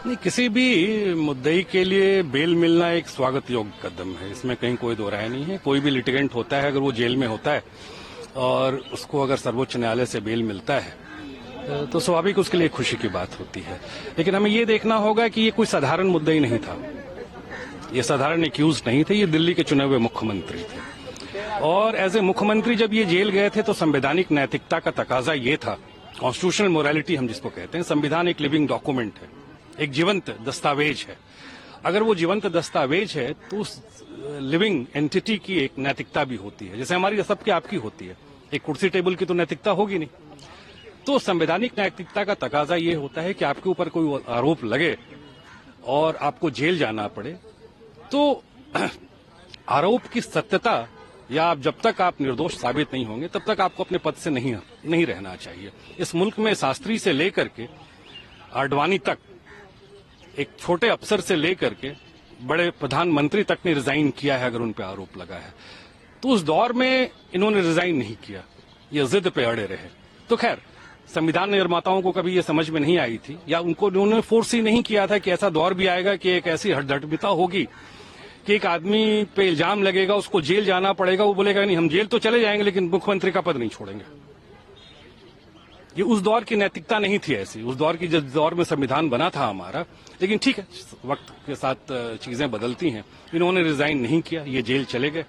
नहीं, किसी भी मुद्दई के लिए बेल मिलना एक स्वागत योग्य कदम है, इसमें कहीं कोई दो राय नहीं है। कोई भी लिटिगेंट होता है, अगर वो जेल में होता है और उसको अगर सर्वोच्च न्यायालय से बेल मिलता है तो स्वाभाविक उसके लिए खुशी की बात होती है। लेकिन हमें ये देखना होगा कि ये कोई साधारण मुद्दा ही नहीं था, ये साधारण एक्यूज नहीं थे, ये दिल्ली के चुने हुए मुख्यमंत्री थे। और एज ए मुख्यमंत्री जब ये जेल गए थे तो संवैधानिक नैतिकता का तकाजा ये था, कॉन्स्टिट्यूशनल मोरालिटी हम जिसको कहते हैं, संविधान एक लिविंग डॉक्यूमेंट है, एक जीवंत दस्तावेज है। अगर वो जीवंत दस्तावेज है तो उस लिविंग एंटिटी की एक नैतिकता भी होती है, जैसे हमारी सबकी आपकी होती है। एक कुर्सी टेबल की तो नैतिकता होगी नहीं। तो संवैधानिक नैतिकता का तकाजा ये होता है कि आपके ऊपर कोई आरोप लगे और आपको जेल जाना पड़े तो आरोप की सत्यता या आप जब तक आप निर्दोष साबित नहीं होंगे तब तक आपको अपने पद से नहीं रहना चाहिए। इस मुल्क में शास्त्री से लेकर के आडवाणी तक, एक छोटे अफसर से लेकर के बड़े प्रधानमंत्री तक ने रिजाइन किया है अगर उन पर आरोप लगा है। तो उस दौर में इन्होंने रिजाइन नहीं किया, ये जिद पे अड़े रहे। तो खैर, संविधान निर्माताओं को कभी ये समझ में नहीं आई थी या उन्होंने फोर्स ही नहीं किया था कि ऐसा दौर भी आएगा कि एक ऐसी हड़धड़मिता होगी कि एक आदमी पे इल्जाम लगेगा, उसको जेल जाना पड़ेगा, वो बोलेगा नहीं हम जेल तो चले जाएंगे लेकिन मुख्यमंत्री का पद नहीं छोड़ेंगे। ये उस दौर की नैतिकता नहीं थी ऐसी, उस दौर की जिस दौर में संविधान बना था हमारा। लेकिन ठीक है, वक्त के साथ चीजें बदलती हैं। इन्होंने रिजाइन नहीं किया, ये जेल चले गए।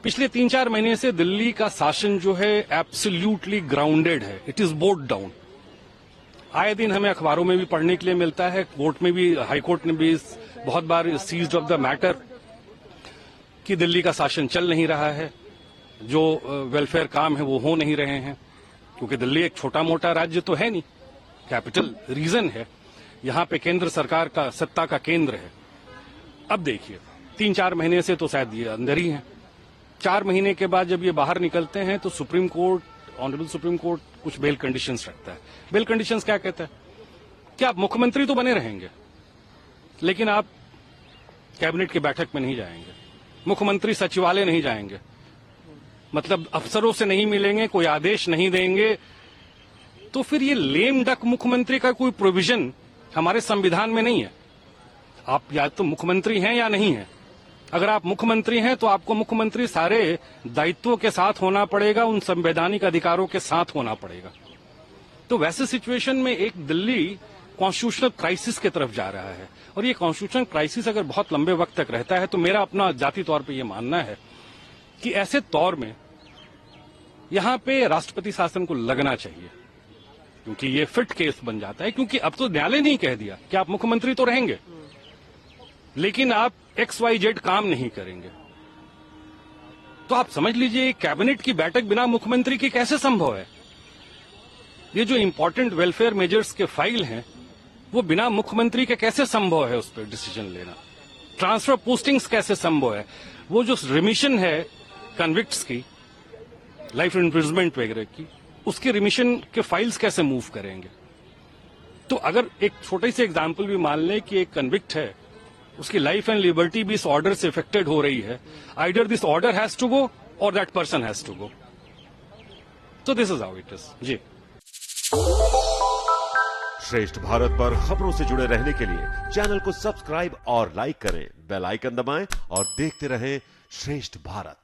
पिछले 3-4 महीने से दिल्ली का शासन जो है एब्सोल्युटली ग्राउंडेड है, इट इज बोर्ड डाउन। आए दिन हमें अखबारों में भी पढ़ने के लिए मिलता है, कोर्ट में भी, हाईकोर्ट ने भी बहुत बार सीज्ड ऑफ द मैटर कि दिल्ली का शासन चल नहीं रहा है, जो वेलफेयर काम है वो हो नहीं रहे हैं, क्योंकि दिल्ली एक छोटा मोटा राज्य तो है नहीं, कैपिटल रीजन है, यहां पे केंद्र सरकार का सत्ता का केंद्र है। अब देखिए 3-4 महीने से तो शायद ये अंदर ही है। 4 महीने के बाद जब ये बाहर निकलते हैं तो supreme court, honourable supreme court कुछ बेल कंडीशंस रखता है। बेल कंडीशंस क्या कहता है कि आप मुख्यमंत्री तो बने रहेंगे लेकिन आप कैबिनेट की बैठक में नहीं जाएंगे, मुख्यमंत्री सचिवालय नहीं जाएंगे, मतलब अफसरों से नहीं मिलेंगे, कोई आदेश नहीं देंगे। तो फिर ये लेम डक मुख्यमंत्री का कोई प्रोविजन हमारे संविधान में नहीं है। आप या तो मुख्यमंत्री हैं या नहीं है। अगर आप मुख्यमंत्री हैं तो आपको मुख्यमंत्री सारे दायित्वों के साथ होना पड़ेगा, उन संवैधानिक अधिकारों के साथ होना पड़ेगा। तो वैसे सिचुएशन में एक दिल्ली कॉन्स्टिट्यूशनल क्राइसिस की तरफ जा रहा है, और ये कॉन्स्टिट्यूशनल क्राइसिस अगर बहुत लंबे वक्त तक रहता है तो मेरा अपना जाति तौर पे ये मानना है कि ऐसे दौर में यहां पे राष्ट्रपति शासन को लगना चाहिए, क्योंकि ये फिट केस बन जाता है। क्योंकि अब तो न्यायालय ने कह दिया कि आप मुख्यमंत्री तो रहेंगे लेकिन आप XYZ काम नहीं करेंगे। तो आप समझ लीजिए कैबिनेट की बैठक बिना मुख्यमंत्री की कैसे संभव है। ये जो इंपॉर्टेंट वेलफेयर मेजर्स के फाइल हैं वो बिना मुख्यमंत्री के कैसे संभव है उस पर डिसीजन लेना। ट्रांसफर पोस्टिंग्स कैसे संभव है, वो जो रिमिशन है कन्विक्ट्स की, लाइफ इम्प्रिजनमेंट वगैरह की, उसके रिमिशन के फाइल्स कैसे मूव करेंगे। तो अगर एक छोटे से एग्जांपल भी मान लें कि एक कन्विक्ट है, उसकी लाइफ एंड लिबर्टी भी इस ऑर्डर से इफेक्टेड हो रही है, either this order has to go और that person has to go. तो this is how it is. जी, श्रेष्ठ भारत पर खबरों से जुड़े रहने के लिए चैनल को सब्सक्राइब और लाइक करें, बेल आइकन दबाएं और देखते रहें श्रेष्ठ भारत।